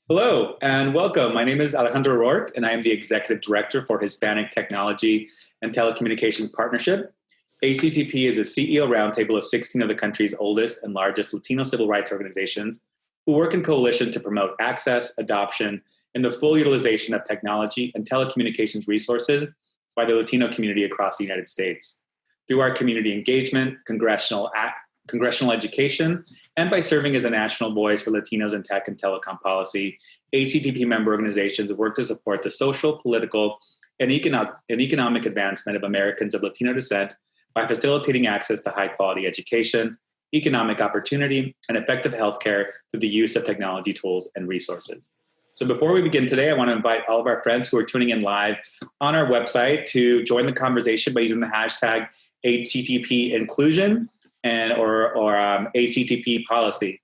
Hello and welcome. My name is Alejandro Roark, and I am the Executive Director for Hispanic Technology and Telecommunications Partnership. HTTP is a CEO roundtable of 16 of the country's oldest and largest Latino civil rights organizations who work in coalition to promote access, adoption, and the full utilization of technology and telecommunications resources by the Latino community across the United States. Through our community engagement, congressional education, and by serving as a national voice for Latinos in tech and telecom policy, HTTP member organizations work to support the social, political, and economic advancement of Americans of Latino descent by facilitating access to high-quality education, economic opportunity, and effective healthcare through the use of technology tools and resources. So before we begin today, I want to invite all of our friends who are tuning in live on our website to join the conversation by using the hashtag HTTP inclusion or HTTP policy.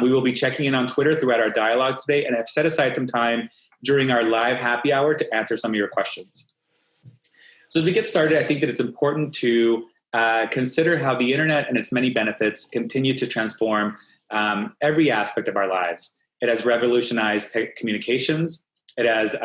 We will be checking in on Twitter throughout our dialogue today and have set aside some time during our live happy hour to answer some of your questions. So as we get started, I think that it's important to consider how the internet and its many benefits continue to transform every aspect of our lives. It has revolutionized communications. It has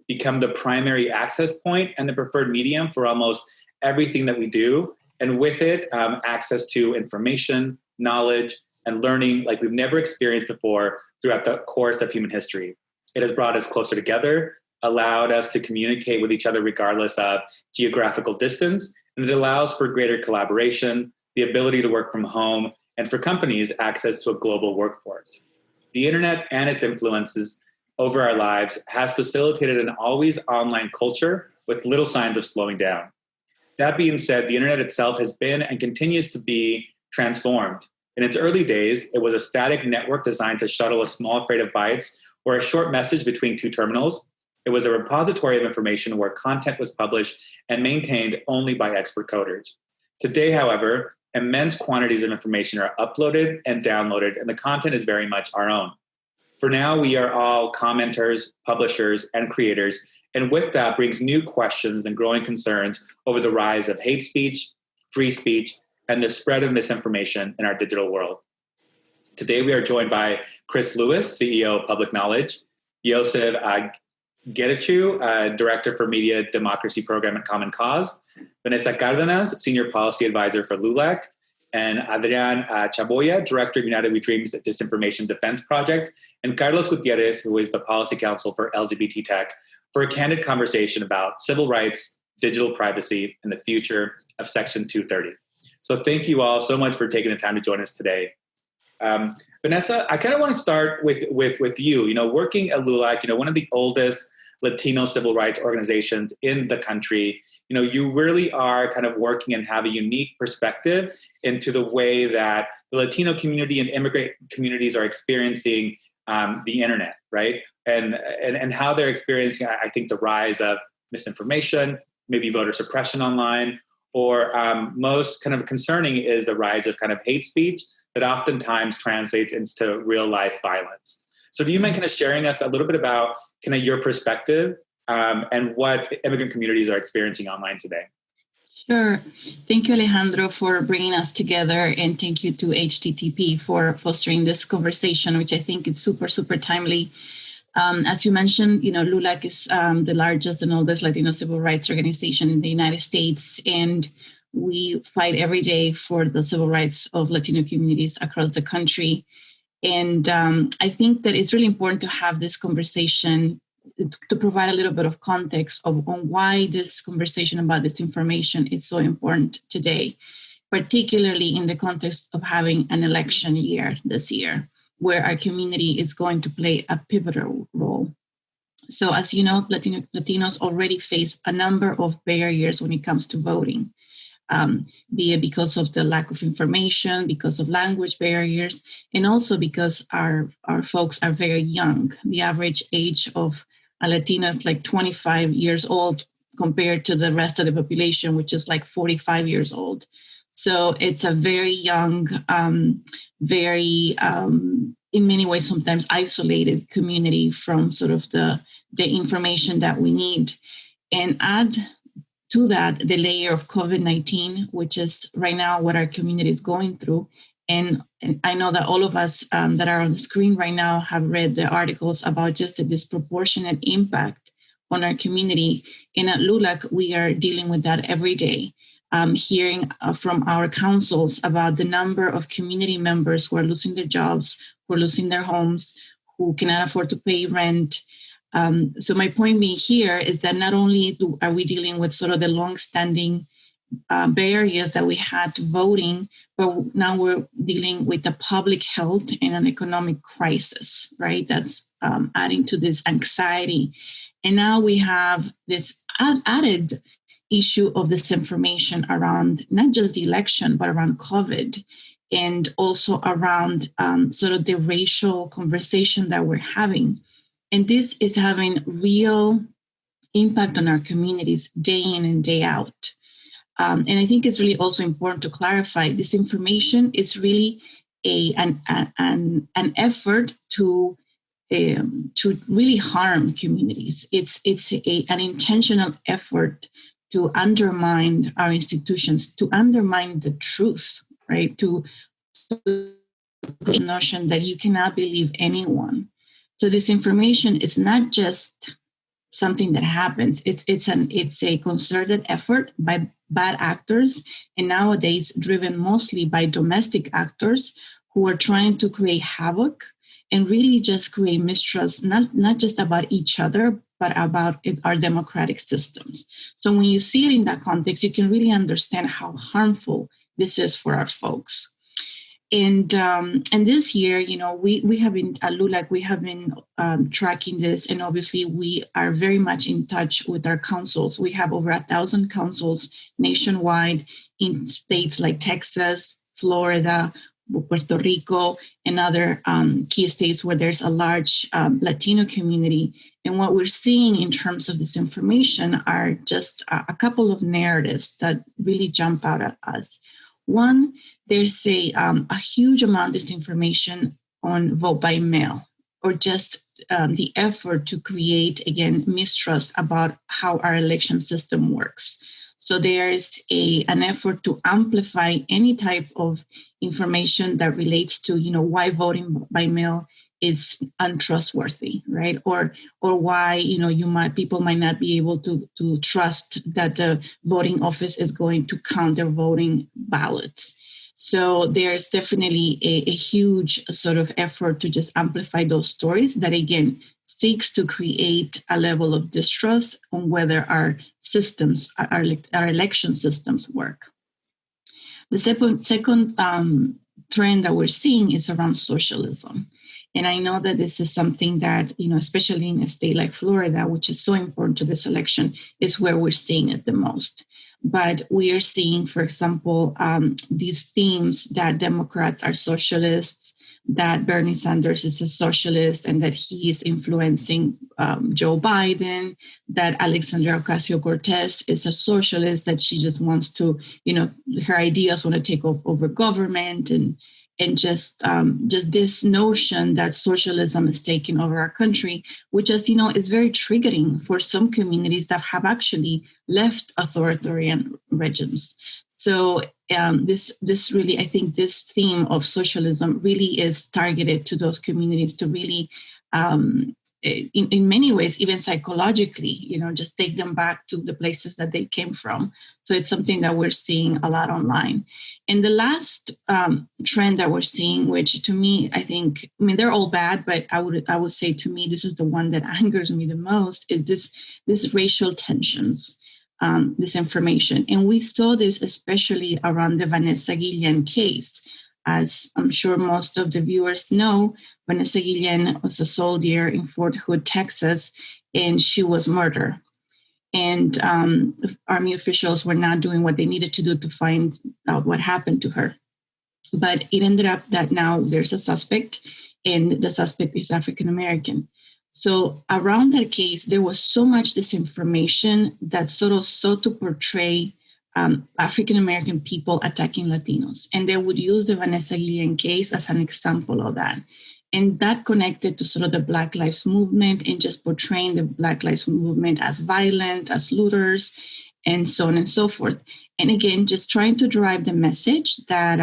become the primary access point and the preferred medium for almost everything that we do. And with it, access to information, knowledge, and learning like we've never experienced before throughout the course of human history. It has brought us closer together, allowed us to communicate with each other regardless of geographical distance, and it allows for greater collaboration, the ability to work from home, and for companies, access to a global workforce. The internet and its influences over our lives has facilitated an always online culture with little signs of slowing down. That being said, the internet itself has been and continues to be transformed. In its early days, it was a static network designed to shuttle a small freight of bytes or a short message between two terminals. It was a repository of information where content was published and maintained only by expert coders. Today, however, immense quantities of information are uploaded and downloaded, and the content is very much our own. For now, we are all commenters, publishers, and creators, and with that brings new questions and growing concerns over the rise of hate speech, free speech, and the spread of misinformation in our digital world. Today, we are joined by Chris Lewis, CEO of Public Knowledge, Yosef Getachew, Director for Media Democracy Program at CommonCause, Vanessa Cardenas, Senior Policy Advisor for LULAC, and Adrian Chavoya, Director of United We Dream's Disinformation Defense Project, and Carlos Gutierezz, who is the Policy Counsel for LGBT Tech, for a candid conversation about civil rights, digital privacy, and the future of Section 230. So thank you all so much for taking the time to join us today. Vanessa, I kind of want to start with you. You know, working at LULAC, one of the oldest Latino civil rights organizations in the country, you really are kind of working and have a unique perspective into the way that the Latino community and immigrant communities are experiencing the internet, right? And how they're experiencing, I think, the rise of misinformation, maybe voter suppression online, or most kind of concerning is the rise of kind of hate speech that oftentimes translates into real life violence. So do you mind kind of sharing us a little bit about kind of your perspective and what immigrant communities are experiencing online today? Sure. Thank you, Alejandro, for bringing us together, and thank you to HTTP for fostering this conversation, which I think is super, super timely. As you mentioned, LULAC is the largest and oldest Latino civil rights organization in the United States, and we fight every day for the civil rights of Latino communities across the country. And I think that it's really important to have this conversation to provide a little bit of context on why this conversation about disinformation is so important today, particularly in the context of having an election year this year, where our community is going to play a pivotal role. So as you know, Latinos already face a number of barriers when it comes to voting, be it because of the lack of information, because of language barriers, and also because our folks are very young. The average age of a Latino is like 25 years old compared to the rest of the population, which is like 45 years old. So it's a very young, very, in many ways, sometimes isolated community from sort of the information that we need. And add to that the layer of COVID-19, which is right now what our community is going through, And I know that all of us that are on the screen right now have read the articles about just the disproportionate impact on our community. And at LULAC, we are dealing with that every day, hearing from our councils about the number of community members who are losing their jobs, who are losing their homes, who cannot afford to pay rent. So my point being here is that not only are we dealing with sort of the longstanding barriers that we had to voting, but now we're dealing with the public health and an economic crisis, right? That's adding to this anxiety. And now we have this added issue of disinformation around not just the election, but around COVID, and also around sort of the racial conversation that we're having. And this is having real impact on our communities day in and day out. And I think it's really also important to clarify disinformation is really an effort to really harm communities. It's an intentional effort to undermine our institutions, to undermine the truth, right? To the notion that you cannot believe anyone. So disinformation is not just something that happens. It's a concerted effort by bad actors, and nowadays driven mostly by domestic actors who are trying to create havoc and really just create mistrust, not just about each other, but about our democratic systems. So when you see it in that context, you can really understand how harmful this is for our folks. And this year, we have been at LULAC, we have been tracking this, and obviously we are very much in touch with our councils. We have over 1,000 councils nationwide in states like Texas, Florida, Puerto Rico, and other key states where there's a large Latino community. And what we're seeing in terms of this information are just a couple of narratives that really jump out at us. One, there's a huge amount of disinformation on vote by mail, or just the effort to create, again, mistrust about how our election system works. So there's an effort to amplify any type of information that relates to, why voting by mail is untrustworthy, right? Or why, people might not be able to trust that the voting office is going to count their voting ballots. So there's definitely a huge sort of effort to just amplify those stories that, again, seeks to create a level of distrust on whether our systems, our election systems work. The second trend that we're seeing is around socialism. And I know that this is something that, especially in a state like Florida, which is so important to this election, is where we're seeing it the most. But we are seeing, for example, these themes that Democrats are socialists, that Bernie Sanders is a socialist, and that he is influencing Joe Biden, that Alexandria Ocasio-Cortez is a socialist, that she just wants to, her ideas want to take over government, and just this notion that socialism is taking over our country, which, as you know, is very triggering for some communities that have actually left authoritarian regimes. So this really, I think this theme of socialism really is targeted to those communities to really, in many ways, even psychologically, just take them back to the places that they came from. So it's something that we're seeing a lot online. And the last trend that we're seeing, which to me, they're all bad, but I would say to me, this is the one that angers me the most, is this racial tensions. This information. And we saw this especially around the Vanessa Guillen case. As I'm sure most of the viewers know, Vanessa Guillen was a soldier in Fort Hood, Texas, and she was murdered. And Army officials were not doing what they needed to do to find out what happened to her. But it ended up that now there's a suspect, and the suspect is African American. So around that case, there was so much disinformation that sort of sought to portray African-American people attacking Latinos. And they would use the Vanessa Guillen case as an example of that. And that connected to sort of the Black Lives Movement and just portraying the Black Lives Movement as violent, as looters, and so on and so forth. And again, just trying to drive the message that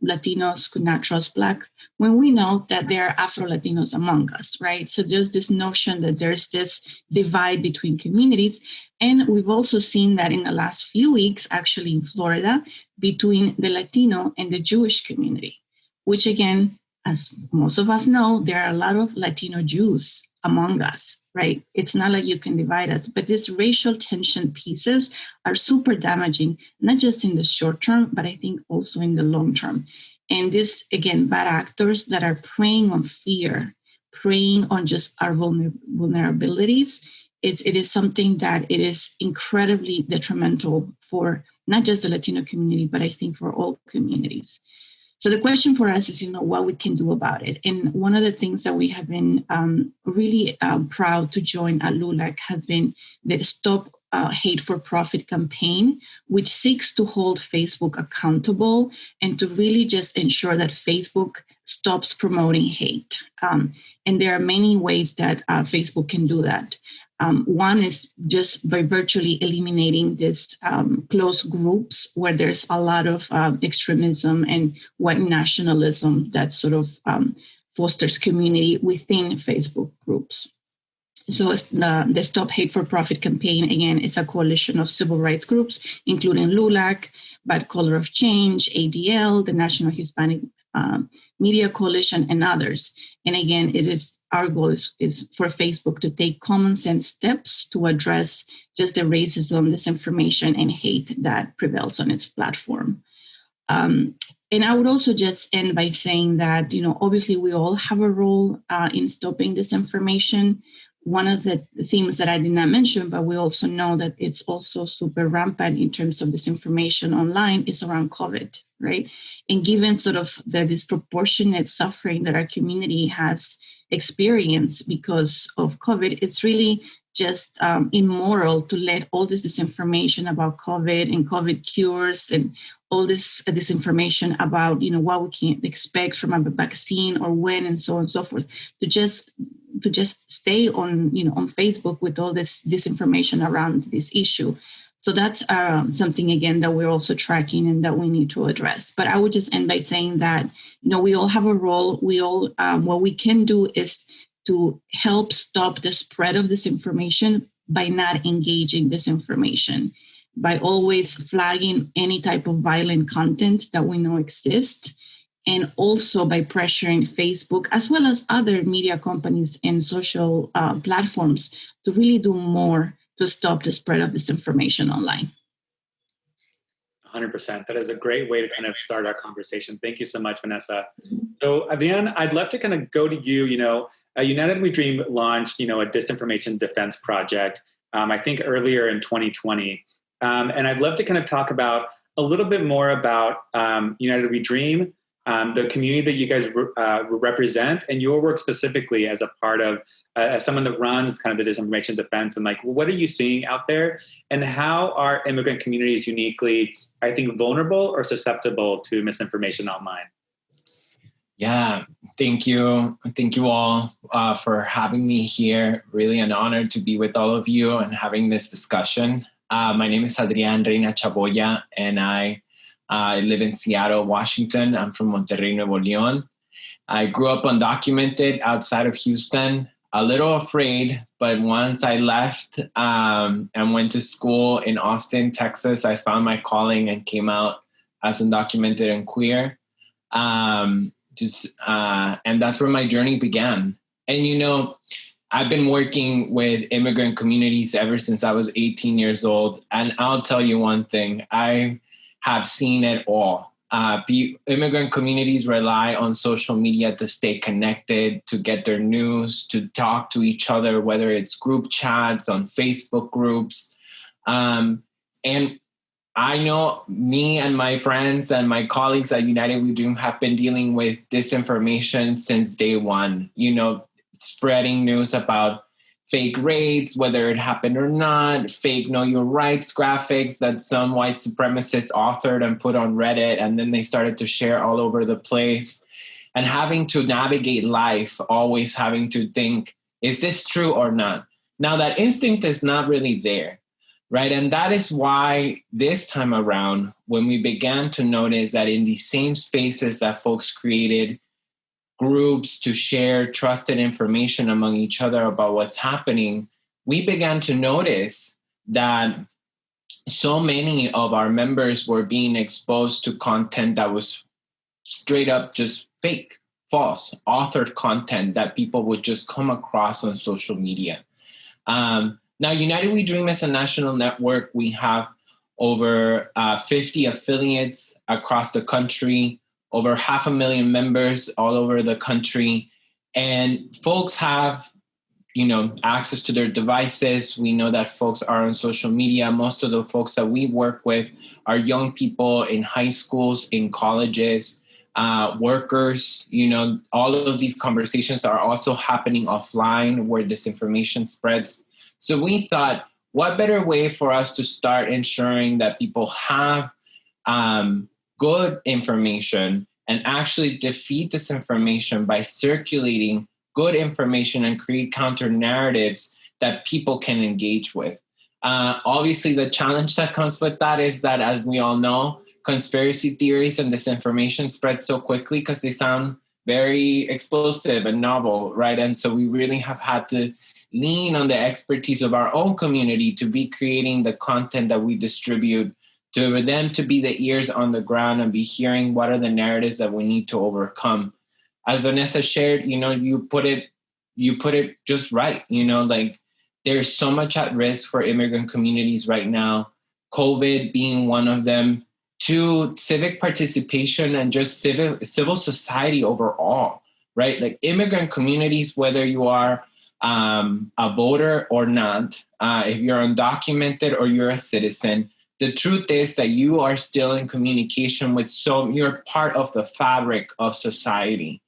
Latinos could not trust Blacks when we know that there are Afro-Latinos among us, right? So there's this notion that there's this divide between communities. And we've also seen that in the last few weeks, actually in Florida, between the Latino and the Jewish community, which again, as most of us know, there are a lot of Latino Jews among us, right? It's not like you can divide us, but these racial tension pieces are super damaging, not just in the short term, but I think also in the long term. And this, again, bad actors that are preying on fear, preying on just our vulnerabilities, it is something that it is incredibly detrimental for not just the Latino community, but I think for all communities. So the question for us is, what we can do about it. And one of the things that we have been really proud to join at LULAC has been the Stop Hate for Profit campaign, which seeks to hold Facebook accountable and to really just ensure that Facebook stops promoting hate. And there are many ways that Facebook can do that. One is just by virtually eliminating these close groups where there's a lot of extremism and white nationalism that sort of fosters community within Facebook groups. So the Stop Hate for Profit campaign, again, is a coalition of civil rights groups, including LULAC, Bad Color of Change, ADL, the National Hispanic Media Coalition, and others. And again, our goal is for Facebook to take common sense steps to address just the racism, disinformation, and hate that prevails on its platform. And I would also just end by saying that, obviously we all have a role in stopping disinformation. One of the themes that I did not mention, but we also know that it's also super rampant in terms of disinformation online, is around COVID, right? And given sort of the disproportionate suffering that our community has experienced because of COVID, it's really just immoral to let all this disinformation about COVID and COVID cures and all this disinformation about, what we can expect from a vaccine or when and so on and so forth, to just stay on, on Facebook with all this disinformation around this issue. So that's something, again, that we're also tracking and that we need to address. But I would just end by saying that, we all have a role. We all, what we can do is to help stop the spread of disinformation by not engaging disinformation, by always flagging any type of violent content that we know exists, and also by pressuring Facebook as well as other media companies and social platforms to really do more to stop the spread of disinformation online. 100%. That is a great way to kind of start our conversation. Thank you so much, Vanessa. So, Adrian, I'd love to kind of go to you. United We Dream launched, a disinformation defense project, I think earlier in 2020. And I'd love to kind of talk about a little bit more about United We Dream, the community that you guys represent, and your work specifically as a part of as someone that runs kind of the disinformation defense, and what are you seeing out there, and how are immigrant communities uniquely, I think, vulnerable or susceptible to misinformation online? Yeah, thank you. Thank you all for having me here. Really an honor to be with all of you and having this discussion. My name is Adrian Reyna Chavoya, and I live in Seattle, Washington. I'm from Monterrey, Nuevo León. I grew up undocumented outside of Houston, a little afraid, but once I left and went to school in Austin, Texas, I found my calling and came out as undocumented and queer. And that's where my journey began. And, I've been working with immigrant communities ever since I was 18 years old. And I'll tell you one thing, I have seen it all. Immigrant communities rely on social media to stay connected, to get their news, to talk to each other, whether it's group chats on Facebook groups. And I know me and my friends and my colleagues at United We Dream have been dealing with disinformation since day one, spreading news about fake raids, whether it happened or not, fake Know Your Rights graphics that some white supremacists authored and put on Reddit, and then they started to share all over the place. And having to navigate life, always having to think, is this true or not? Now that instinct is not really there. right? And that is why this time around, when we began to notice that in these same spaces that folks created groups to share trusted information among each other about what's happening, we began to notice that so many of our members were being exposed to content that was straight up just fake, false, authored content that people would just come across on social media. Now, United We Dream is a national network. We have over 50 affiliates across the country, over 500,000 members all over the country. And folks have, access to their devices. We know that folks are on social media. Most of the folks that we work with are young people in high schools, in colleges, workers. All of these conversations are also happening offline where disinformation spreads. So we thought, what better way for us to start ensuring that people have good information and actually defeat disinformation by circulating good information and create counter narratives that people can engage with. Obviously, the challenge that comes with that is that, as we all know, conspiracy theories and disinformation spread so quickly because they sound very explosive and novel, right? And so we really have had to lean on the expertise of our own community to be creating the content that we distribute, to them to be the ears on the ground and be hearing what are the narratives that we need to overcome. As Vanessa shared, you put it just right. There's so much at risk for immigrant communities right now, COVID being one of them, to civic participation and just civil society overall, right? Like immigrant communities, whether you are a voter or not, if you're undocumented or you're a citizen, the truth is that you are still in communication with you're part of the fabric of society.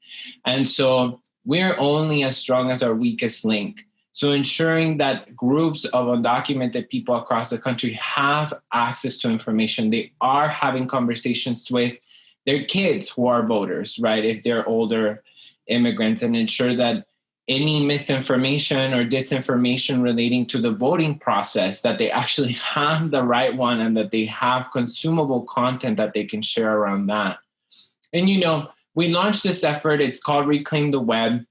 And so we're only as strong as our weakest link. So ensuring that groups of undocumented people across the country have access to information, they are having conversations with their kids who are voters, right? If they're older immigrants, and ensure that any misinformation or disinformation relating to the voting process, that they actually have the right one and that they have consumable content that they can share around that. And, we launched this effort. It's called Reclaim the Web.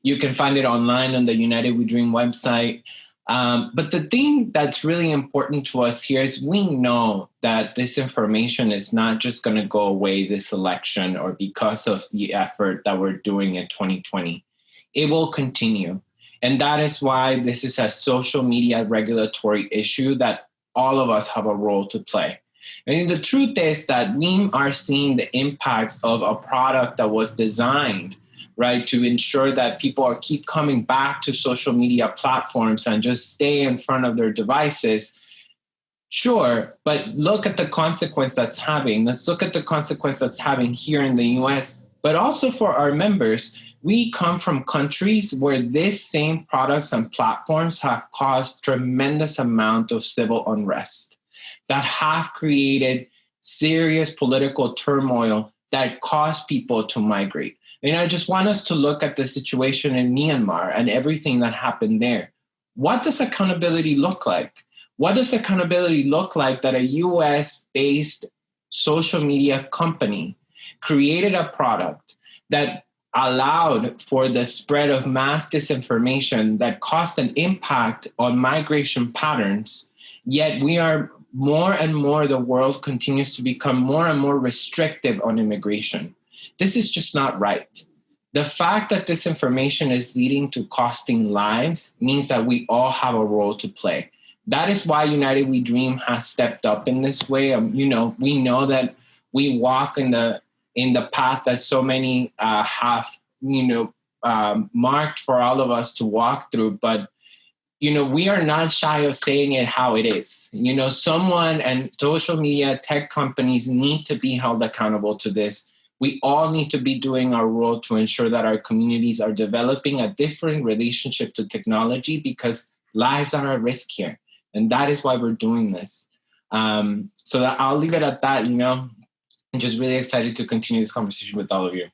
You can find it online on the United We Dream website. But the thing that's really important to us here is we know that this information is not just going to go away this election or because of the effort that we're doing in 2020. It will continue. And that is why this is a social media regulatory issue that all of us have a role to play. I mean, the truth is that we are seeing the impacts of a product that was designed, right, to ensure that people keep coming back to social media platforms and just stay in front of their devices. Sure, but look at the consequence that's having. Let's look at the consequence that's having here in the US, but also for our members. We come from countries where these same products and platforms have caused tremendous amount of civil unrest, that have created serious political turmoil that caused people to migrate. And I just want us to look at the situation in Myanmar and everything that happened there. What does accountability look like? What does accountability look like that a US-based social media company created a product that allowed for the spread of mass disinformation that caused an impact on migration patterns, yet we are more and more, the world continues to become more and more restrictive on immigration. This is just not right. The fact that this information is leading to costing lives means that we all have a role to play. That is why United We Dream has stepped up in this way. We know that we walk in the path that so many have, marked for all of us to walk through, but we are not shy of saying it how it is. Someone and social media tech companies need to be held accountable to this. We all need to be doing our role to ensure that our communities are developing a different relationship to technology because lives are at risk here. And that is why we're doing this. So that I'll leave it at that, I'm just really excited to continue this conversation with all of you.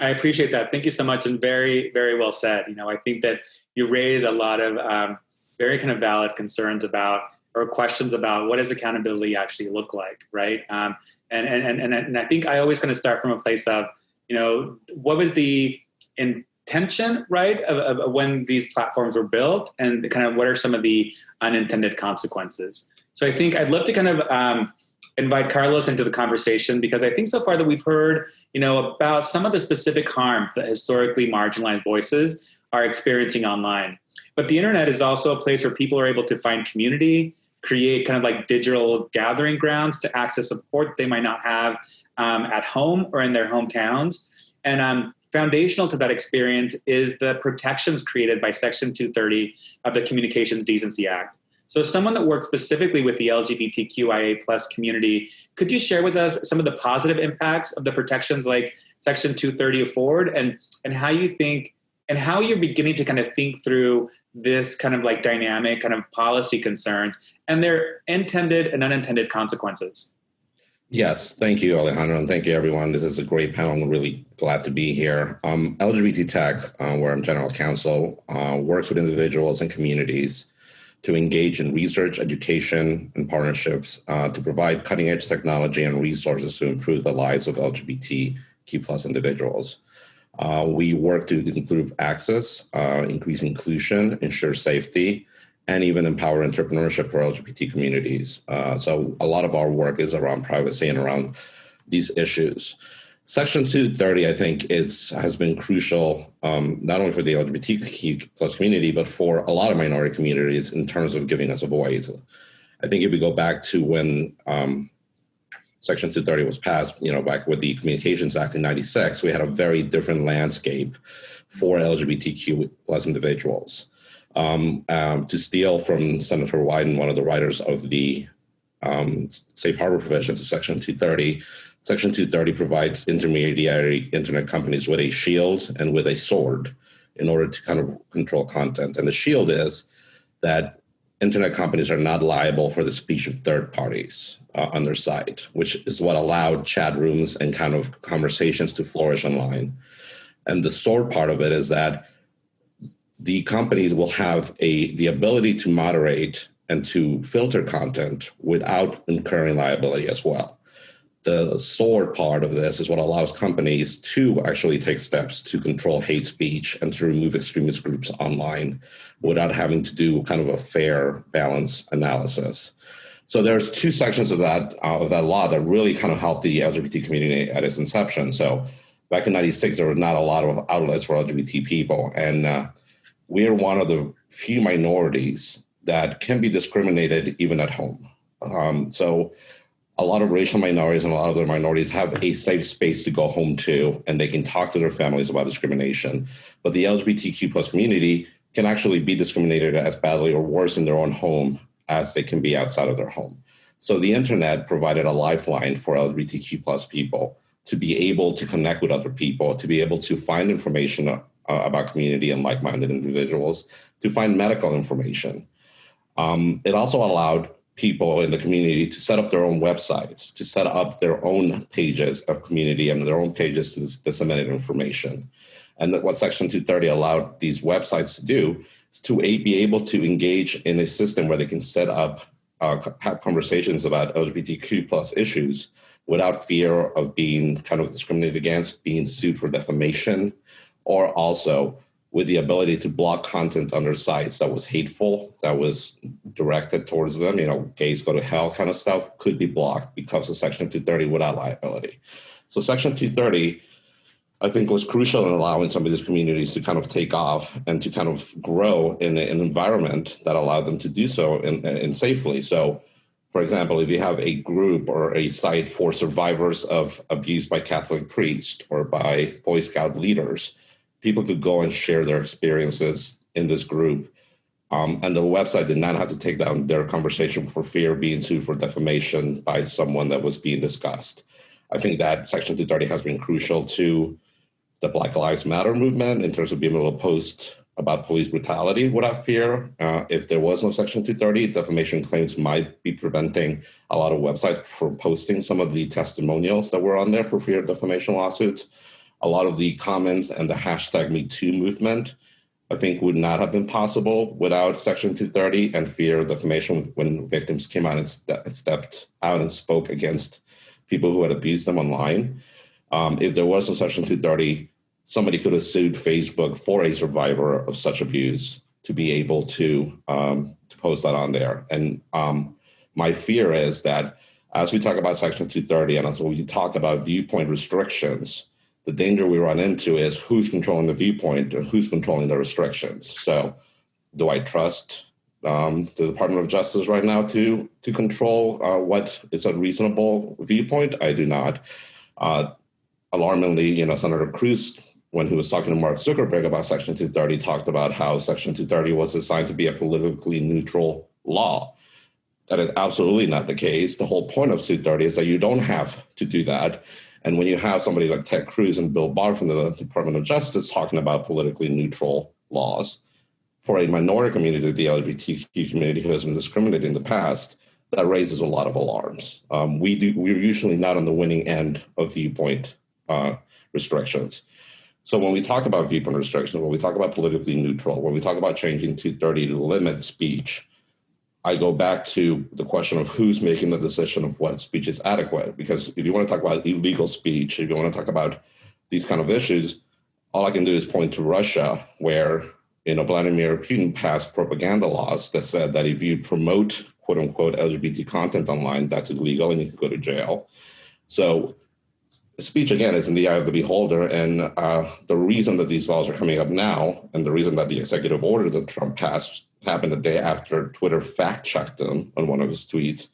I appreciate that. Thank you so much. And very, very well said. I think that you raise a lot of very kind of valid concerns about, or questions about, what does accountability actually look like, right? And I think I always kind of start from a place of, what was the intention, right, of when these platforms were built, and kind of what are some of the unintended consequences. So I think I'd love to kind of invite Carlos into the conversation, because I think so far that we've heard, about some of the specific harm that historically marginalized voices are experiencing online. But the internet is also a place where people are able to find community, create kind of like digital gathering grounds to access support they might not have at home or in their hometowns. And foundational to that experience is the protections created by Section 230 of the Communications Decency Act. So as someone that works specifically with the LGBTQIA+ community, could you share with us some of the positive impacts of the protections like Section 230 afford, and how you think, and how you're beginning to kind of think through this kind of like dynamic kind of policy concerns and their intended and unintended consequences? Yes, thank you, Alejandro, and thank you, everyone. This is a great panel. I'm really glad to be here. LGBT Tech, where I'm general counsel, works with individuals and communities to engage in research, education, and partnerships to provide cutting-edge technology and resources to improve the lives of LGBTQ+ individuals. We work to improve access, increase inclusion, ensure safety, and even empower entrepreneurship for LGBT communities. So a lot of our work is around privacy and around these issues. Section 230, I think, has been crucial, not only for the LGBTQ+ community, but for a lot of minority communities in terms of giving us a voice. I think if we go back to when Section 230 was passed, back with the Communications Act in 96, we had a very different landscape for LGBTQ+ individuals. To steal from Senator Wyden, one of the writers of the safe harbor provisions of Section 230, Section 230 provides intermediary internet companies with a shield and with a sword in order to kind of control content. And the shield is that internet companies are not liable for the speech of third parties on their site, which is what allowed chat rooms and kind of conversations to flourish online. And the sword part of it is that the companies will have the ability to moderate and to filter content without incurring liability as well. The sword part of this is what allows companies to actually take steps to control hate speech and to remove extremist groups online without having to do kind of a fair balance analysis. So there's two sections of that law that really kind of helped the LGBT community at its inception. So back in 96, there was not a lot of outlets for LGBT people. And we're one of the few minorities that can be discriminated even at home. So a lot of racial minorities and a lot of other minorities have a safe space to go home to, and they can talk to their families about discrimination. But the LGBTQ+ community can actually be discriminated as badly or worse in their own home as they can be outside of their home. So the internet provided a lifeline for LGBTQ+ people to be able to connect with other people, to be able to find information about community and like-minded individuals, to find medical information. It also allowed people in the community to set up their own websites, to set up their own pages of community and their own pages to disseminate information. And what Section 230 allowed these websites to do is to be able to engage in a system where they can set up, have conversations about LGBTQ+ issues without fear of being kind of discriminated against, being sued for defamation, or also with the ability to block content on their sites that was hateful, that was directed towards them, gays go to hell kind of stuff, could be blocked because of Section 230 without liability. So Section 230, I think, was crucial in allowing some of these communities to kind of take off and to kind of grow in an environment that allowed them to do so in safely. So, for example, if you have a group or a site for survivors of abuse by Catholic priests or by Boy Scout leaders, people could go and share their experiences in this group. And the website did not have to take down their conversation for fear of being sued for defamation by someone that was being discussed. I think that Section 230 has been crucial to the Black Lives Matter movement in terms of being able to post about police brutality without fear. If there was no Section 230, defamation claims might be preventing a lot of websites from posting some of the testimonials that were on there for fear of defamation lawsuits. A lot of the comments and the hashtag #MeToo movement I think would not have been possible without Section 230 and fear of defamation when victims came out and stepped out and spoke against people who had abused them online. If there was a Section 230, somebody could have sued Facebook for a survivor of such abuse to be able to post that on there. And my fear is that as we talk about Section 230 and as we talk about viewpoint restrictions, the danger we run into is who's controlling the viewpoint and who's controlling the restrictions. So do I trust the Department of Justice right now to control what is a reasonable viewpoint? I do not. Alarmingly, Senator Cruz, when he was talking to Mark Zuckerberg about Section 230, talked about how Section 230 was designed to be a politically neutral law. That is absolutely not the case. The whole point of 230 is that you don't have to do that. And when you have somebody like Ted Cruz and Bill Barr from the Department of Justice talking about politically neutral laws for a minority community, the LGBTQ community who has been discriminated in the past, that raises a lot of alarms. We're usually not on the winning end of viewpoint restrictions. So when we talk about viewpoint restrictions, when we talk about politically neutral, when we talk about changing 230 to limit speech, I go back to the question of who's making the decision of what speech is adequate. Because if you want to talk about illegal speech, if you want to talk about these kind of issues, all I can do is point to Russia, where Vladimir Putin passed propaganda laws that said that if you promote quote unquote LGBT content online, that's illegal and you can go to jail. So speech, again, is in the eye of the beholder. And the reason that these laws are coming up now, and the reason that the executive order that Trump passed happened the day after Twitter fact-checked him on one of his tweets,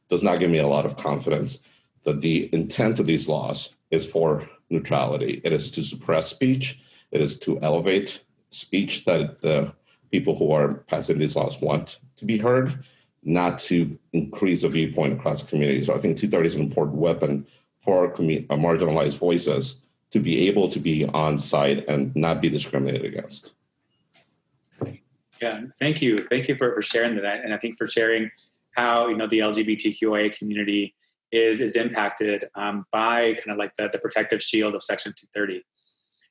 does not give me a lot of confidence that the intent of these laws is for neutrality. It is to suppress speech. It is to elevate speech that the people who are passing these laws want to be heard, not to increase a viewpoint across the community. So I think 230 is an important weapon for marginalized voices to be able to be on site and not be discriminated against. Yeah, thank you. Thank you for sharing that. And I think for sharing how, the LGBTQIA community is impacted by kind of like the protective shield of Section 230.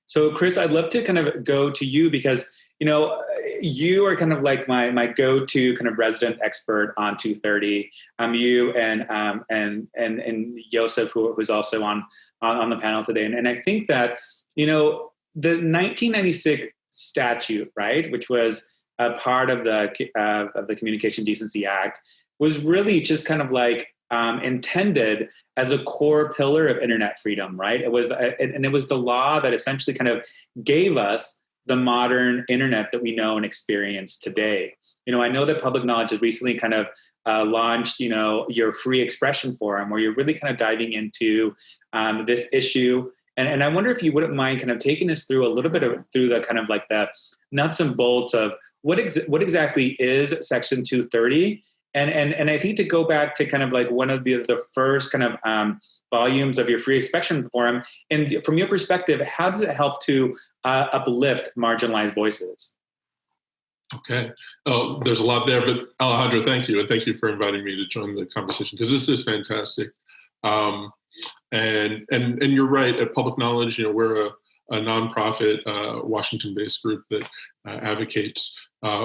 So Chris, I'd love to kind of go to you because, you are kind of like my go-to kind of resident expert on 230. You and Yosef, who's also on the panel today. And I think that, the 1996 statute, right, which was a part of the Communication Decency Act, was really just kind of like intended as a core pillar of internet freedom, right? It was the law that essentially kind of gave us the modern internet that we know and experience today. I know that Public Knowledge has recently kind of launched, your free expression forum, where you're really kind of diving into this issue. And I wonder if you wouldn't mind kind of taking us through a little bit through the kind of like the nuts and bolts of what exactly is Section 230. And I think to go back to kind of like one of the first kind of volumes of your free expression forum, and from your perspective, how does it help to uplift marginalized voices? Okay. Oh, there's a lot there, but Alejandro, thank you. And thank you for inviting me to join the conversation, because this is fantastic. And you're right, at Public Knowledge, we're a nonprofit Washington-based group that advocates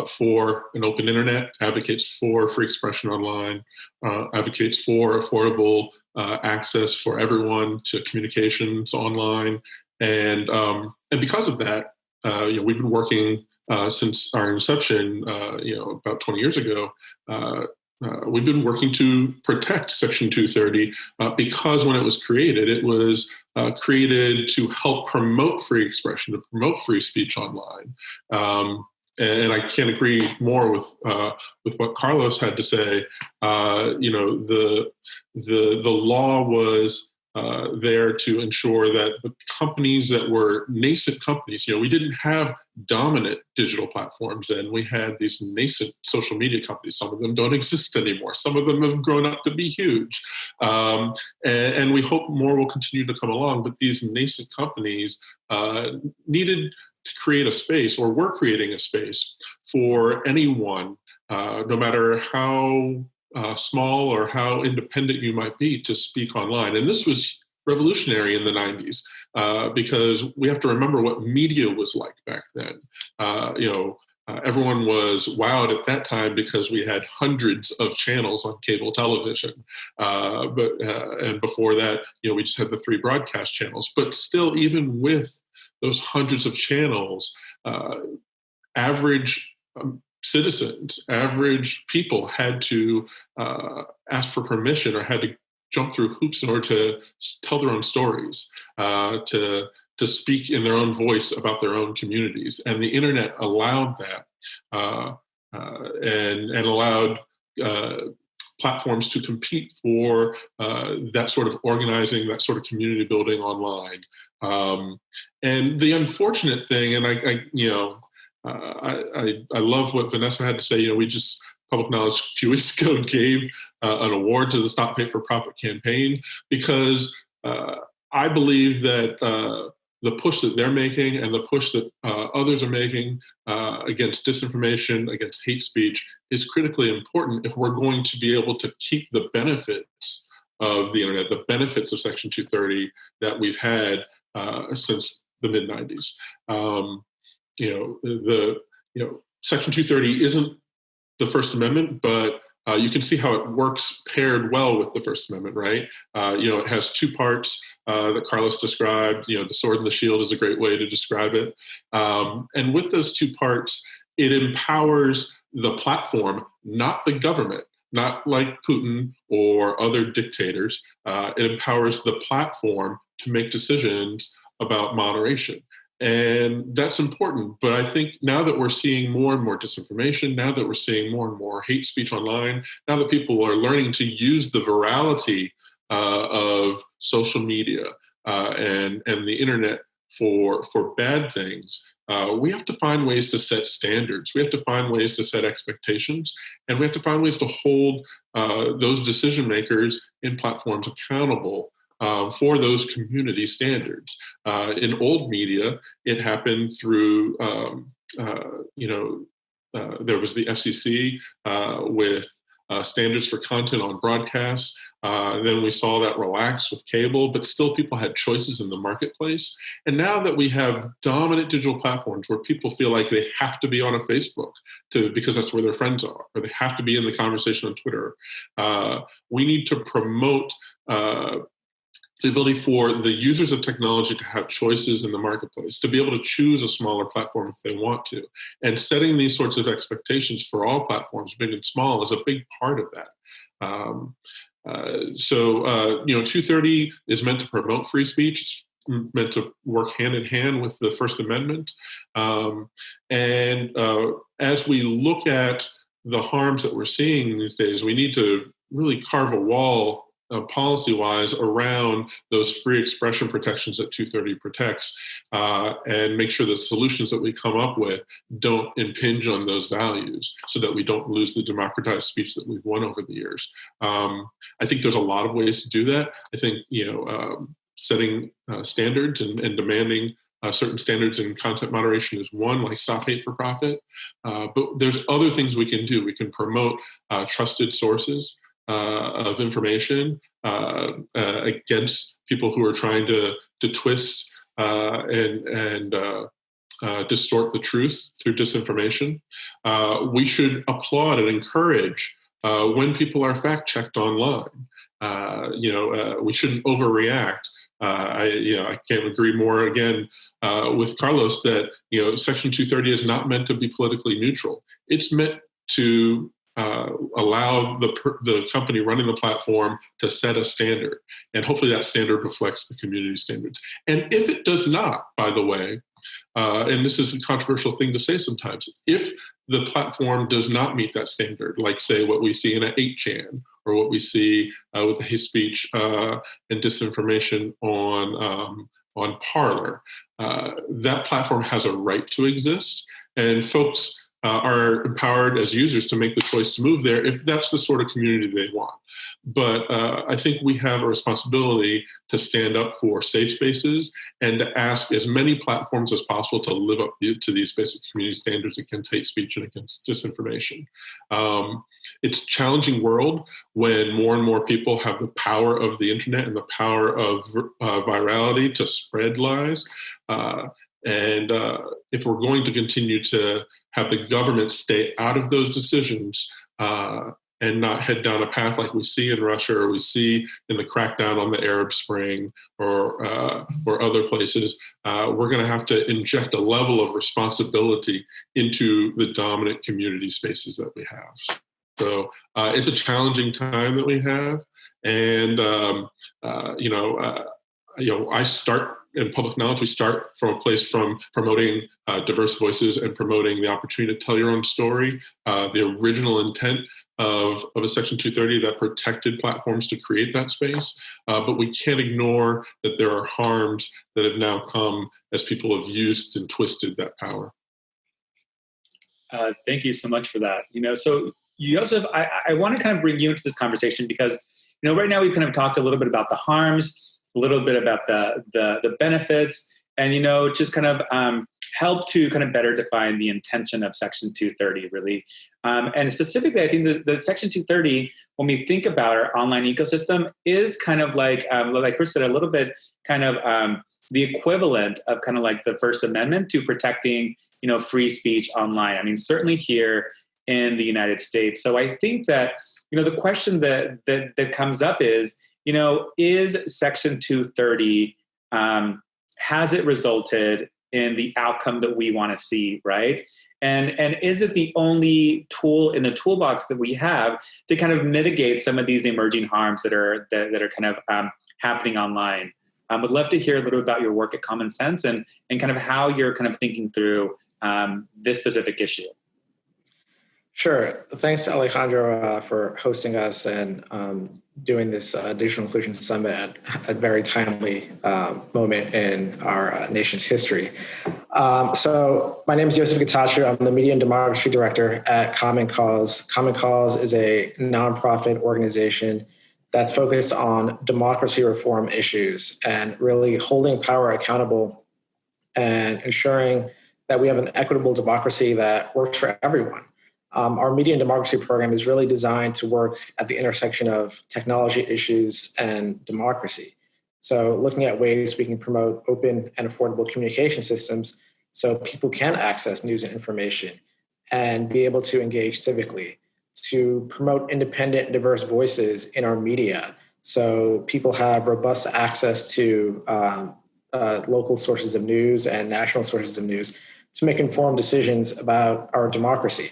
for an open internet, advocates for free expression online, advocates for affordable access for everyone to communications online. And because of that, we've been working since our inception, about 20 years ago. We've been working to protect Section 230 because when it was created created to help promote free expression, to promote free speech online. And I can't agree more with what Carlos had to say. The law was there to ensure that the companies that were nascent companies, we didn't have dominant digital platforms, and we had these nascent social media companies. Some of them don't exist anymore. Some of them have grown up to be huge. And we hope more will continue to come along, but these nascent companies needed to create a space, or were creating a space for anyone, no matter how small or how independent you might be, to speak online. And this was revolutionary in the 90s because we have to remember what media was like back then. Everyone was wowed at that time because we had hundreds of channels on cable television. And before that, we just had the 3 broadcast channels. But still, even with those hundreds of channels, average citizens, average people had to ask for permission or had to jump through hoops in order to tell their own stories, to speak in their own voice about their own communities. And the internet allowed that and allowed platforms to compete for that sort of organizing, that sort of community building online. And the unfortunate thing, and I love what Vanessa had to say. We just, Public Knowledge a few weeks ago gave an award to the Stop Hate for Profit campaign because I believe that the push that they're making and the push that others are making against disinformation, against hate speech is critically important if we're going to be able to keep the benefits of the internet, the benefits of Section 230 that we've had since the mid-90s. Section 230 isn't the First Amendment, but you can see how it works paired well with the First Amendment, right? It has 2 parts that Carlos described. The sword and the shield is a great way to describe it. And with those 2 parts, it empowers the platform, not the government, not like Putin or other dictators. It empowers the platform to make decisions about moderation. And that's important. But I think now that we're seeing more and more disinformation, now that we're seeing more and more hate speech online, now that people are learning to use the virality of social media and the internet for bad things, we have to find ways to set standards. We have to find ways to set expectations. And we have to find ways to hold those decision makers in platforms accountable for those community standards. In old media, it happened through, there was the FCC with standards for content on broadcast. Then we saw that relax with cable, but still people had choices in the marketplace. And now that we have dominant digital platforms where people feel like they have to be on a Facebook because that's where their friends are, or they have to be in the conversation on Twitter, we need to promote the ability for the users of technology to have choices in the marketplace, to be able to choose a smaller platform if they want to. And setting these sorts of expectations for all platforms, big and small, is a big part of that. 230 is meant to promote free speech. It's meant to work hand in hand with the First Amendment. As we look at the harms that we're seeing these days, we need to really carve a wall policy-wise around those free expression protections that 230 protects and make sure the solutions that we come up with don't impinge on those values so that we don't lose the democratized speech that we've won over the years. I think there's a lot of ways to do that. I think, setting standards and demanding certain standards in content moderation is one, like Stop Hate for Profit. But there's other things we can do. We can promote trusted sources of information against people who are trying to twist and distort the truth through disinformation. We should applaud and encourage when people are fact-checked online. We shouldn't overreact. I can't agree more again with Carlos that Section 230 is not meant to be politically neutral. It's meant to allow the company running the platform to set a standard. And hopefully that standard reflects the community standards. And if it does not, by the way, and this is a controversial thing to say sometimes, if the platform does not meet that standard, like say what we see in an 8chan or what we see with the hate speech and disinformation on Parler, that platform has a right to exist. And folks are empowered as users to make the choice to move there if that's the sort of community they want. But I think we have a responsibility to stand up for safe spaces and to ask as many platforms as possible to live up to these basic community standards against hate speech and against disinformation. It's a challenging world when more and more people have the power of the internet and the power of virality to spread lies. And if we're going to continue to have the government stay out of those decisions and not head down a path like we see in Russia or we see in the crackdown on the Arab Spring or other places, we're going to have to inject a level of responsibility into the dominant community spaces that we have. So it's a challenging time that we have. And, I start in public knowledge, we start from a place from promoting diverse voices and promoting the opportunity to tell your own story. The original intent of a Section 230 that protected platforms to create that space. But we can't ignore that there are harms that have now come as people have used and twisted that power. Thank you so much for that. So Yosef, I want to kind of bring you into this conversation because, right now we've kind of talked a little bit about the harms, a little bit about the benefits, and, just kind of help to kind of better define the intention of Section 230, really. And specifically, I think the Section 230, when we think about our online ecosystem, is kind of like Chris said, a little bit kind of the equivalent of kind of like the First Amendment to protecting, free speech online. I mean, certainly here in the United States. So I think that, the question that comes up is Section 230, has it resulted in the outcome that we want to see, right? And is it the only tool in the toolbox that we have to kind of mitigate some of these emerging harms that are kind of happening online? Would love to hear a little about your work at Common Sense and kind of how you're kind of thinking through this specific issue. Sure. Thanks to Alejandro for hosting us and doing this Digital Inclusion Summit at a very timely moment in our nation's history. So my name is Yosef Getachew. I'm the Media and Democracy Director at CommonCause. CommonCause is a nonprofit organization that's focused on democracy reform issues and really holding power accountable and ensuring that we have an equitable democracy that works for everyone. Our Media and Democracy program is really designed to work at the intersection of technology issues and democracy. So looking at ways we can promote open and affordable communication systems so people can access news and information and be able to engage civically, to promote independent and diverse voices in our media so people have robust access to local sources of news and national sources of news to make informed decisions about our democracy.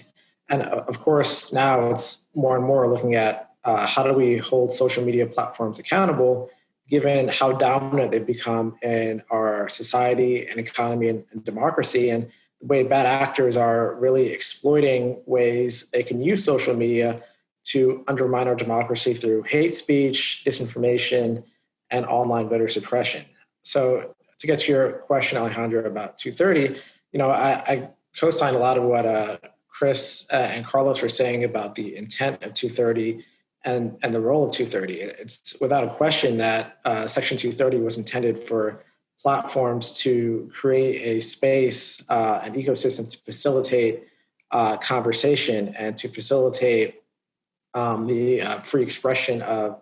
And of course, now it's more and more looking at how do we hold social media platforms accountable, given how dominant they've become in our society and economy and democracy, and the way bad actors are really exploiting ways they can use social media to undermine our democracy through hate speech, disinformation, and online voter suppression. So to get to your question, Alejandro, about 230, I co-signed a lot of what Chris and Carlos were saying about the intent of 230 and the role of 230. It's without a question that Section 230 was intended for platforms to create a space, an ecosystem to facilitate conversation and to facilitate the free expression of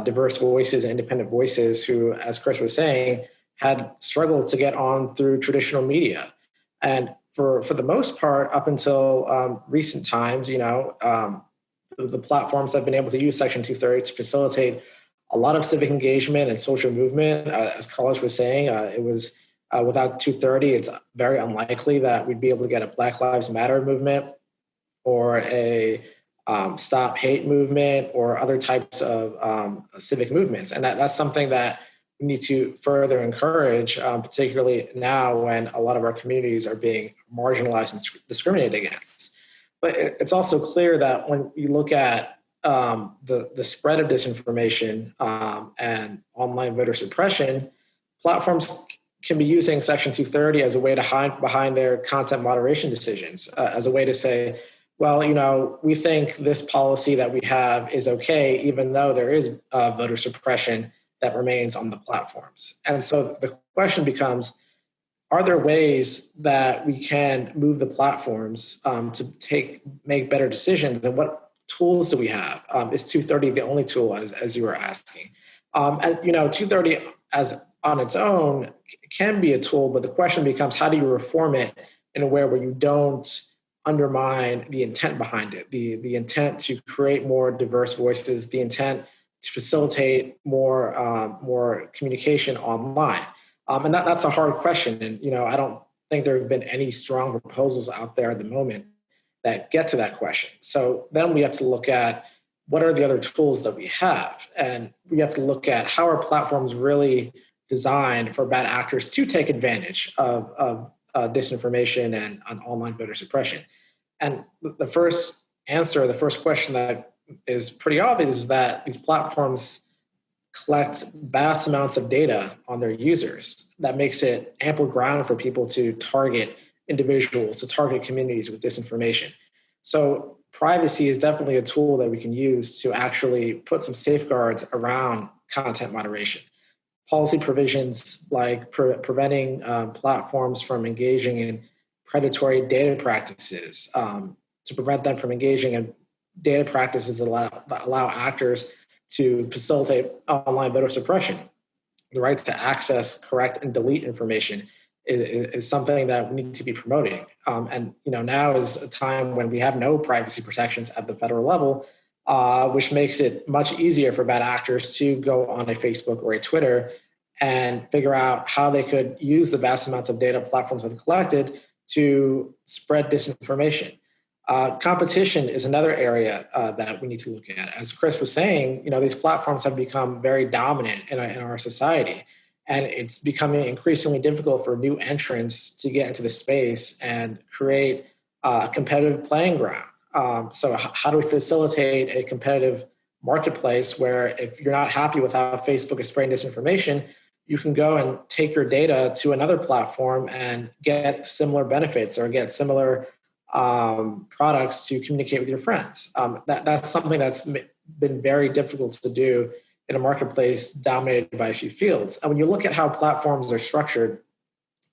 diverse voices and independent voices who, as Chris was saying, had struggled to get on through traditional media. And for the most part, up until recent times, the platforms have been able to use Section 230 to facilitate a lot of civic engagement and social movement. As Carlos was saying, it was without 230, it's very unlikely that we'd be able to get a Black Lives Matter movement or a Stop Hate movement or other types of civic movements. And that's something that we need to further encourage, particularly now when a lot of our communities are being marginalized and discriminated against. But it's also clear that when you look at the spread of disinformation and online voter suppression, platforms can be using Section 230 as a way to hide behind their content moderation decisions, as a way to say, well, we think this policy that we have is okay, even though there is voter suppression that remains on the platforms. And so the question becomes, are there ways that we can move the platforms to make better decisions? And what tools do we have? Is 230 the only tool, as you were asking? And 230 as on its own can be a tool, but the question becomes, how do you reform it in a way where you don't undermine the intent behind it, the intent to create more diverse voices, the intent to facilitate more communication online? And that's a hard question. And, I don't think there have been any strong proposals out there at the moment that get to that question. So then we have to look at what are the other tools that we have? And we have to look at how are platforms really designed for bad actors to take advantage of disinformation and on online voter suppression. And the first question that is pretty obvious is that these platforms collect vast amounts of data on their users. That makes it ample ground for people to target individuals, to target communities with disinformation. So privacy is definitely a tool that we can use to actually put some safeguards around content moderation. Policy provisions like preventing platforms from engaging in predatory data practices, to prevent them from engaging in data practices that allow actors to facilitate online voter suppression. The right to access, correct, and delete information is something that we need to be promoting. And now is a time when we have no privacy protections at the federal level, which makes it much easier for bad actors to go on a Facebook or a Twitter and figure out how they could use the vast amounts of data platforms have collected to spread disinformation. Competition is another area that we need to look at. As Chris was saying, these platforms have become very dominant in our society, and it's becoming increasingly difficult for new entrants to get into the space and create a competitive playing ground. So how do we facilitate a competitive marketplace where if you're not happy with how Facebook is spreading disinformation, you can go and take your data to another platform and get similar benefits or get similar products to communicate with your friends. That's something that's been very difficult to do in a marketplace dominated by a few fields. And when you look at how platforms are structured,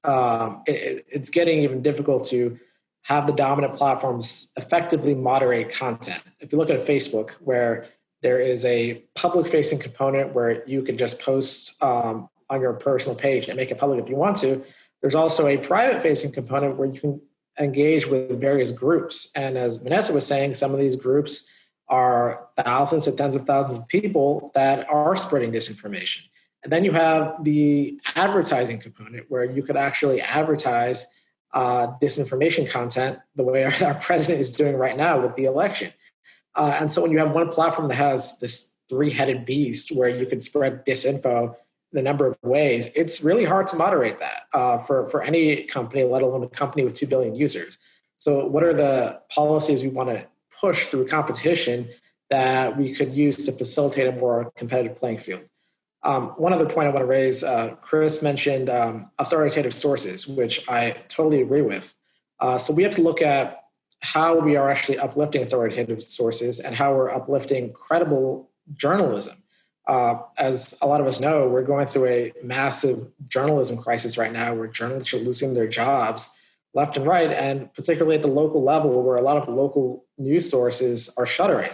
it's getting even difficult to have the dominant platforms effectively moderate content. If you look at Facebook, where there is a public-facing component where you can just post on your personal page and make it public if you want to, there's also a private-facing component where you can engage with various groups. And as Vanessa was saying, some of these groups are thousands to tens of thousands of people that are spreading disinformation. And then you have the advertising component where you could actually advertise disinformation content the way our president is doing right now with the election. And so when you have one platform that has this three-headed beast where you could spread disinfo in a number of ways, it's really hard to moderate that for any company, let alone a company with 2 billion users. So what are the policies we want to push through competition that we could use to facilitate a more competitive playing field? One other point I want to raise, Chris mentioned authoritative sources, which I totally agree with. So we have to look at how we are actually uplifting authoritative sources and how we're uplifting credible journalism. As a lot of us know, we're going through a massive journalism crisis right now where journalists are losing their jobs left and right, and particularly at the local level where a lot of local news sources are shuttering.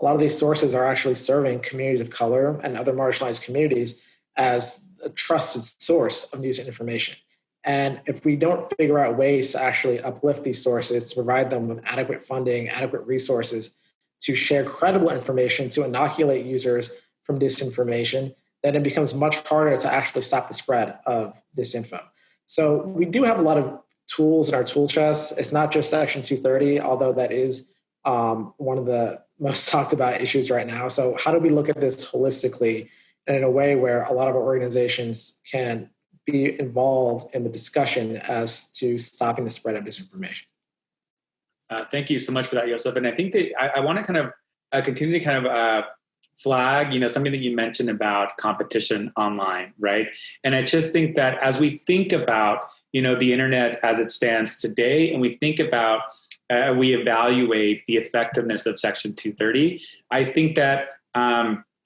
A lot of these sources are actually serving communities of color and other marginalized communities as a trusted source of news and information. And if we don't figure out ways to actually uplift these sources, to provide them with adequate funding, adequate resources, to share credible information, to inoculate users from disinformation, then it becomes much harder to actually stop the spread of disinfo. So we do have a lot of tools in our tool chest. It's not just Section 230, although that is one of the most talked about issues right now. So how do we look at this holistically and in a way where a lot of our organizations can be involved in the discussion as to stopping the spread of disinformation? Thank you so much for that, Yosef. And I think that I want to kind of continue to kind of flag, something that you mentioned about competition online, right? And I just think that as we think about, the internet as it stands today, and we think about, we evaluate the effectiveness of Section 230, I think that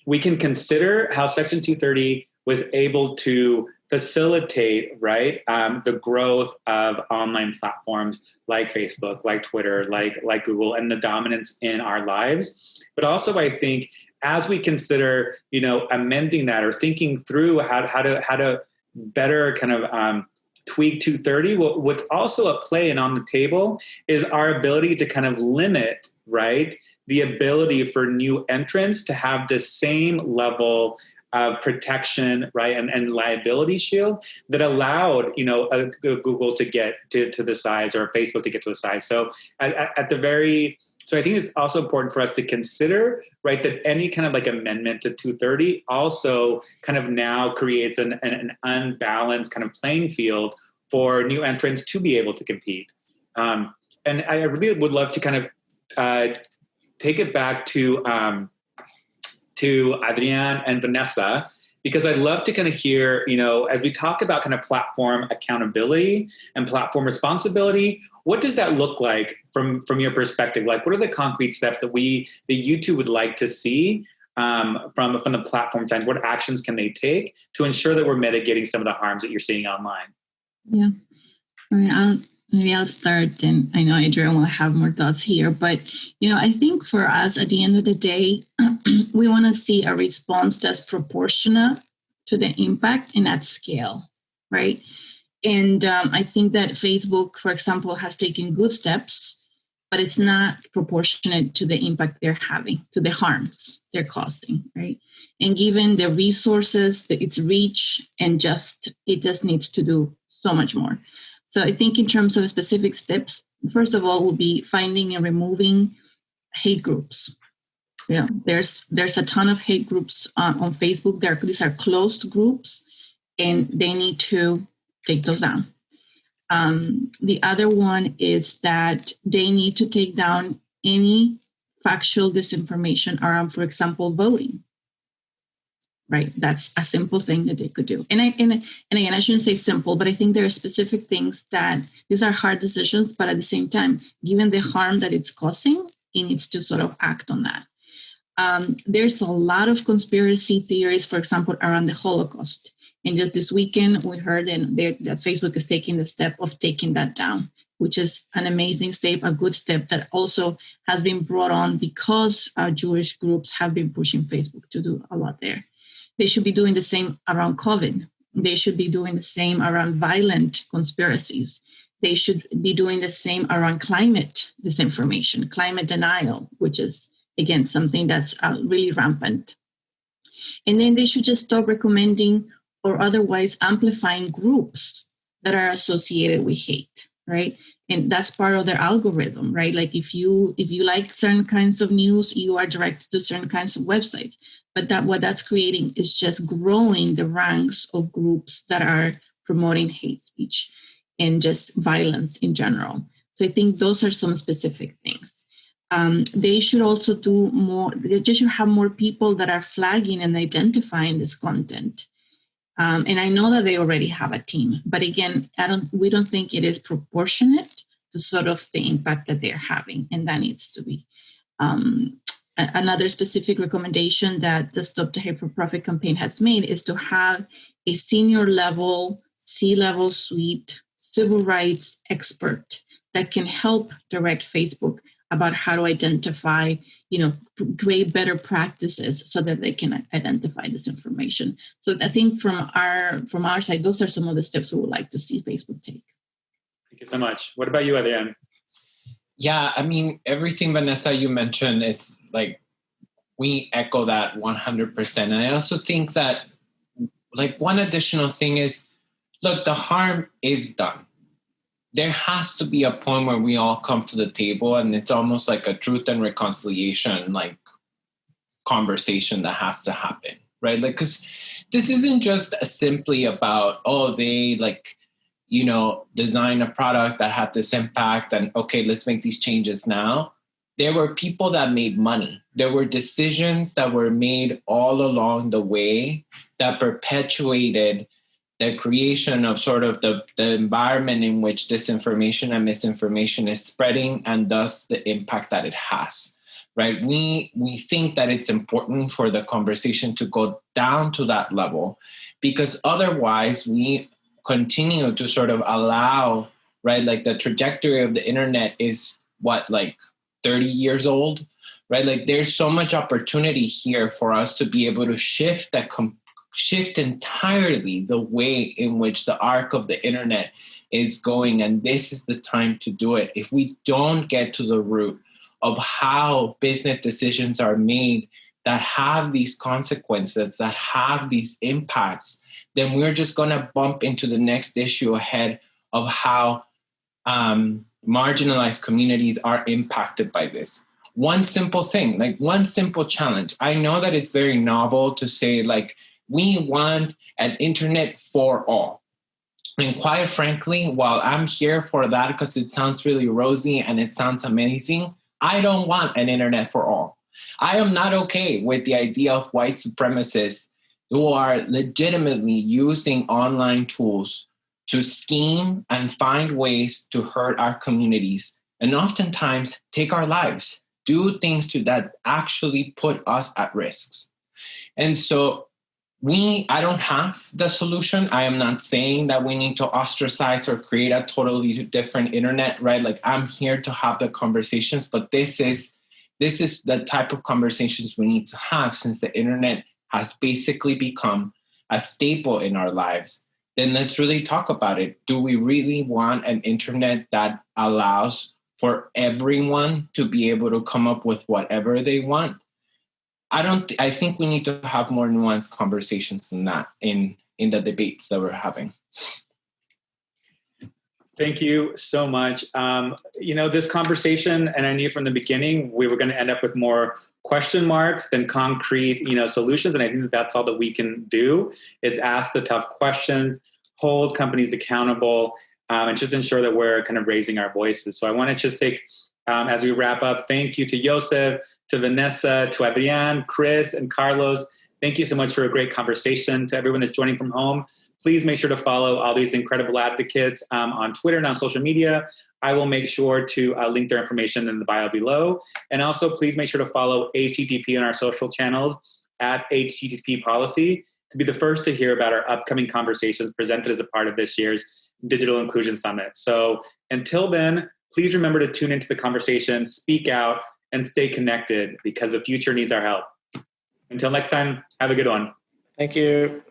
we can consider how Section 230 was able to facilitate, right, the growth of online platforms like Facebook, like Twitter, like Google, and the dominance in our lives. But also, I think as we consider, amending that or thinking through how to better kind of tweak 230, what's also at play and on the table is our ability to kind of limit, right, the ability for new entrants to have the same level of protection, right, and liability shield that allowed, Google to get to the size, or Facebook to get to the size. So so I think it's also important for us to consider, right, that any kind of like amendment to 230 also kind of now creates an unbalanced kind of playing field for new entrants to be able to compete. And I really would love to kind of take it back to Adrian and Vanessa, because I'd love to kind of hear, as we talk about kind of platform accountability and platform responsibility, what does that look like from your perspective? Like, what are the concrete steps that you two would like to see from the platform side? What actions can they take to ensure that we're mitigating some of the harms that you're seeing online? Yeah, I mean, maybe I'll start, and I know Adrian will have more thoughts here, but, I think for us, at the end of the day, we want to see a response that's proportionate to the impact and at scale, right? And I think that Facebook, for example, has taken good steps, but it's not proportionate to the impact they're having, to the harms they're causing, right? And given the resources, its reach, and it just needs to do so much more. So I think in terms of specific steps, first of all, will be finding and removing hate groups. There's a ton of hate groups on Facebook. These are closed groups, and they need to take those down. The other one is that they need to take down any factual disinformation around, for example, voting. Right, that's a simple thing that they could do. And again, I shouldn't say simple, but I think there are specific things that these are hard decisions, but at the same time, given the harm that it's causing, it needs to sort of act on that. There's a lot of conspiracy theories, for example, around the Holocaust. And just this weekend, we heard that Facebook is taking the step of taking that down, which is an amazing step, a good step that also has been brought on because Jewish groups have been pushing Facebook to do a lot there. They should be doing the same around COVID. They should be doing the same around violent conspiracies. They should be doing the same around climate disinformation, climate denial, which is, again, something that's really rampant. And then they should just stop recommending or otherwise amplifying groups that are associated with hate, right? And that's part of their algorithm, right? Like if you like certain kinds of news, you are directed to certain kinds of websites. But what that's creating is just growing the ranks of groups that are promoting hate speech and just violence in general. So I think those are some specific things. They should also do more. They just should have more people that are flagging and identifying this content. And I know that they already have a team, but again, we don't think it is proportionate to sort of the impact that they're having, and that needs to be. Another specific recommendation that the Stop the Hate for Profit campaign has made is to have a senior level, C-level suite, civil rights expert that can help direct Facebook about how to identify, create better practices so that they can identify this information. So I think from our side, those are some of the steps we would like to see Facebook take. Thank you so much. What about you, Adrian? Yeah, I mean, everything, Vanessa, you mentioned is like, we echo that 100%. And I also think that like one additional thing is, look, the harm is done. There has to be a point where we all come to the table and it's almost like a truth and reconciliation, like conversation that has to happen, right? Like, because this isn't just simply about, they design a product that had this impact and okay, let's make these changes now. there were people that made money. There were decisions that were made all along the way that perpetuated the creation of sort of the environment in which disinformation and misinformation is spreading, and thus the impact that it has, right? We think that it's important for the conversation to go down to that level, because otherwise we continue to sort of allow, right? Like the trajectory of the internet is what, like 30 years old, right? Like there's so much opportunity here for us to be able to shift entirely the way in which the arc of the internet is going. And this is the time to do it. If we don't get to the root of how business decisions are made that have these consequences, that have these impacts, then we're just going to bump into the next issue ahead of how marginalized communities are impacted by this. One simple thing, like one simple challenge. I know that it's very novel to say, like, we want an internet for all. And quite frankly, while I'm here for that because it sounds really rosy and it sounds amazing, I don't want an internet for all. I am not okay with the idea of white supremacists who are legitimately using online tools to scheme and find ways to hurt our communities and oftentimes take our lives, do things that actually put us at risks. And so I don't have the solution. I am not saying that we need to ostracize or create a totally different internet, right? Like I'm here to have the conversations, but this is the type of conversations we need to have, since the internet has basically become a staple in our lives. Then let's really talk about it. Do we really want an internet that allows for everyone to be able to come up with whatever they want? I think we need to have more nuanced conversations than that in the debates that we're having. Thank you so much. This conversation, and I knew from the beginning we were going to end up with more question marks than concrete, solutions. And I think that's all that we can do is ask the tough questions, hold companies accountable, and just ensure that we're kind of raising our voices. So I want to just take, as we wrap up, thank you to Yosef, to Vanessa, to Adrian, Chris, and Carlos. Thank you so much for a great conversation. To everyone that's joining from home, please make sure to follow all these incredible advocates on Twitter and on social media. I will make sure to link their information in the bio below. And also, please make sure to follow HTTP on our social channels at HTTP Policy to be the first to hear about our upcoming conversations presented as a part of this year's Digital Inclusion Summit. So until then, please remember to tune into the conversation, speak out, and stay connected because the future needs our help. Until next time, have a good one. Thank you.